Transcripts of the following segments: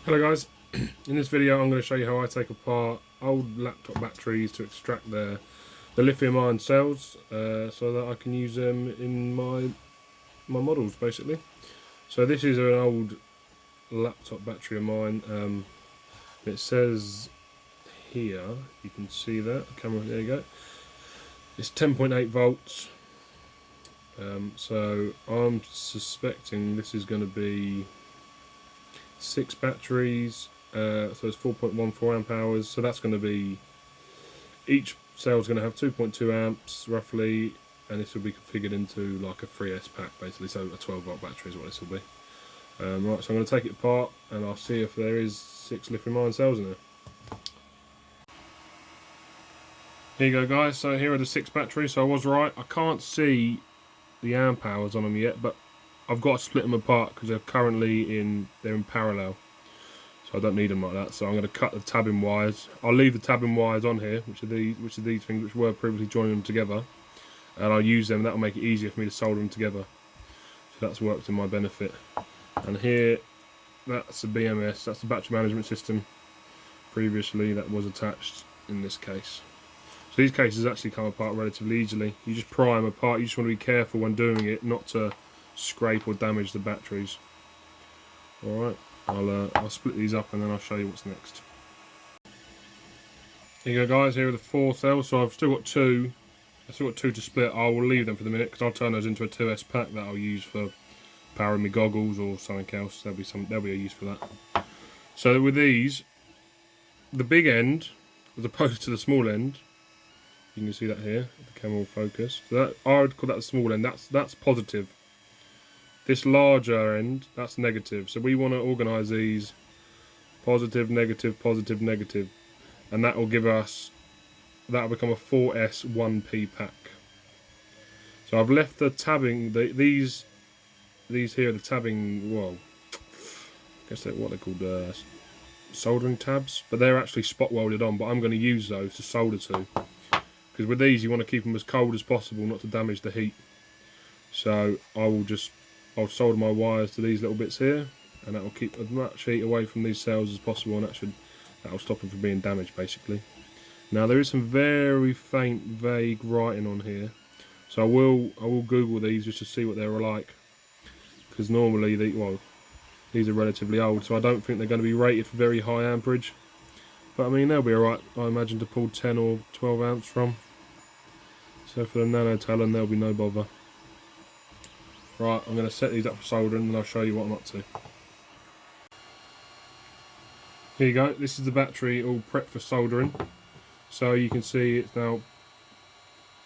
Hello guys, in this video I'm going to show you how I take apart old laptop batteries to extract the lithium ion cells so that I can use them in my models basically. So this is an old laptop battery of mine. It says here, you can see that, the camera, there you go, it's 10.8 volts. So I'm suspecting this is going to be 6 batteries, so it's 4.14 amp hours, so that's going to be, each cell is going to have 2.2 amps roughly, and this will be configured into like a 3S pack basically, so a 12 volt battery is what this will be. Right, so I'm going to take it apart and I'll see if there is 6 lithium ion cells in there. Here you go guys, so here are the 6 batteries. So I was right, I can't see the amp hours on them yet, but I've got to split them apart because they're currently they're in parallel, so I don't need them like that. So I'm going to cut the tabbing wires. I'll leave the tabbing wires on here, which are these things which were previously joining them together, and I'll use them. That'll make it easier for me to solder them together. So that's worked in my benefit. And here, that's the BMS. That's the battery management system. Previously, that was attached in this case. So these cases actually come apart relatively easily. You just pry them apart. You just want to be careful when doing it, not to scrape or damage the batteries. Alright, I'll split these up and then I'll show you what's next. Here you go guys, here are the 4 cells. So I've still got 2. I've still got 2 to split. I will leave them for the minute because I'll turn those into a 2S pack that I'll use for powering my goggles or something else. There'll be a use for that. So with these, the big end as opposed to the small end, you can see that here, the camera will focus. So that, I would call that the small end, that's positive. This larger end, that's negative. So we want to organise these positive, negative, positive, negative. And that will give us, that'll become a 4S 1P pack. So I've left the tabbing, these here are the tabbing, well, I guess they're what they're called, soldering tabs. But they're actually spot welded on, but I'm going to use those to solder to. Because with these you want to keep them as cold as possible, not to damage the heat. So I'll solder my wires to these little bits here, and that will keep as much heat away from these cells as possible, and that'll stop them from being damaged basically. Now there is some very faint, vague writing on here, so I will Google these just to see what they're like. Because normally these are relatively old, so I don't think they're going to be rated for very high amperage. But I mean, they'll be alright, I imagine, to pull 10 or 12 amps from. So for the nano talon, there'll be no bother. Right, I'm going to set these up for soldering and I'll show you what I'm up to. Here you go, this is the battery all prepped for soldering. So you can see it's now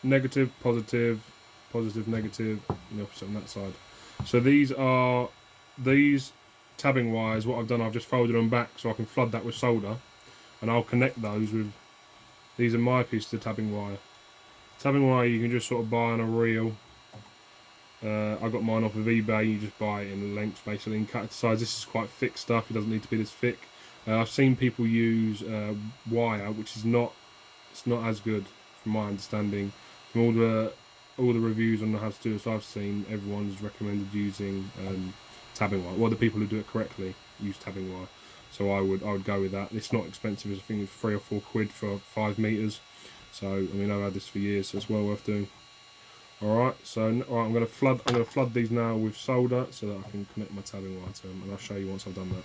negative, positive, positive, negative, and the opposite on that side. So these tabbing wires, what I've done, I've just folded them back so I can flood that with solder. And I'll connect those with, these are my pieces of tabbing wire. Tabbing wire you can just sort of buy on a reel. I got mine off of eBay. You just buy it in lengths basically and cut it to size. This is quite thick stuff, it doesn't need to be this thick. I've seen people use wire, which is not as good from my understanding. From all the reviews on how to do this I've seen, everyone's recommended using tabbing wire. Well, the people who do it correctly use tabbing wire. So I would go with that. It's not expensive. I think it's 3 or 4 quid for 5 meters. So I mean, I've had this for years, so it's well worth doing. All right. So I'm going to flood these now with solder so that I can connect my tabbing wire to them, and I'll show you once I've done that.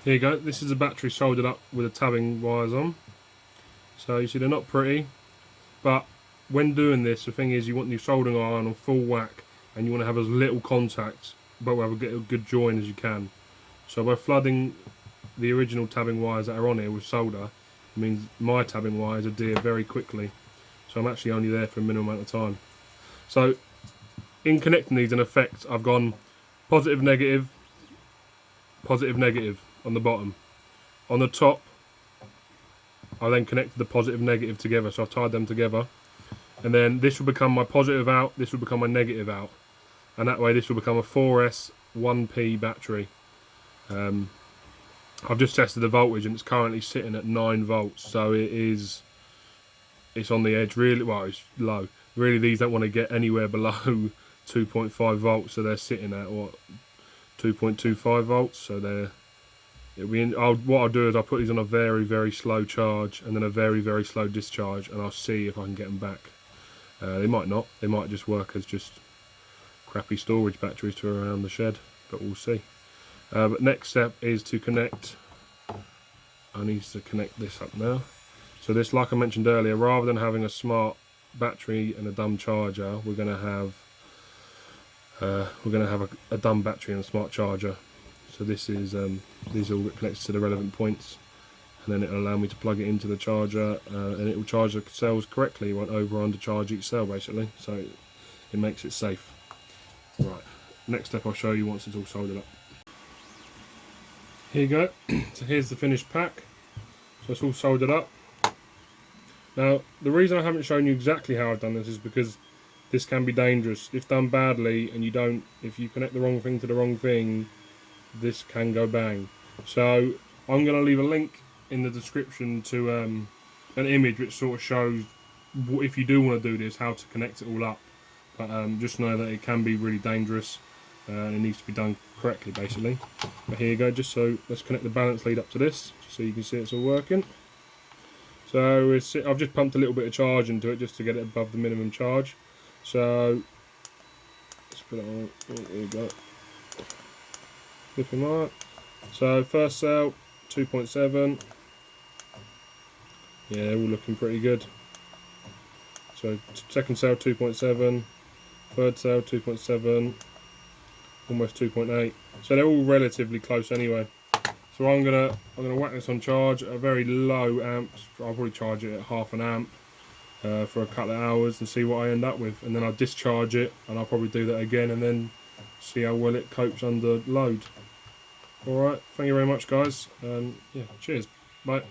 Here you go. This is the battery soldered up with the tabbing wires on. So you see they're not pretty, but when doing this, the thing is you want your soldering iron on full whack, and you want to have as little contact, but have a good join as you can. So by flooding the original tabbing wires that are on here with solder, it means my tabbing wires adhere very quickly. So I'm actually only there for a minimum amount of time. So in connecting these, in effect, I've gone positive, negative, positive, negative on the bottom. On the top, I then connected the positive, negative together. So I've tied them together. And then this will become my positive out, this will become my negative out. And that way this will become a 4S 1P battery. I've just tested the voltage and it's currently sitting at 9 volts, so it's on the edge. Really, well, it's low. Really, these don't want to get anywhere below 2.5 volts, so they're sitting at what, 2.25 volts, so it'll be what I'll do is I'll put these on a very, very slow charge and then a very, very slow discharge, and I'll see if I can get them back. They might not, they might just work as just crappy storage batteries to around the shed, but we'll see. But next step is to connect. I need to connect this up now. So this, like I mentioned earlier, rather than having a smart battery and a dumb charger, we're going to have a dumb battery and a smart charger. So this is these all get connected to the relevant points, and then it'll allow me to plug it into the charger, and it will charge the cells correctly. It won't over or undercharge each cell basically, so it makes it safe. Right, next step I'll show you once it's all soldered up. Here you go. So here's the finished pack. So it's all soldered up. Now the reason I haven't shown you exactly how I've done this is because this can be dangerous. If done badly and if you connect the wrong thing to the wrong thing, this can go bang. So I'm going to leave a link in the description to an image which sort of shows, if you do want to do this, how to connect it all up. But just know that it can be really dangerous, and it needs to be done correctly basically. But here you go, just so let's connect the balance lead up to this, just so you can see it's all working. So I've just pumped a little bit of charge into it just to get it above the minimum charge. So let's put it on. There you go. Lithium ion. So first cell 2.7. Yeah, they're all looking pretty good. So second cell 2.7, third cell 2.7, almost 2.8. So they're all relatively close anyway. So I'm gonna whack this on charge at a very low amps. I'll probably charge it at half an amp for a couple of hours and see what I end up with, and then I'll discharge it, and I'll probably do that again and then see how well it copes under load. Alright, thank you very much guys, and yeah, cheers, bye.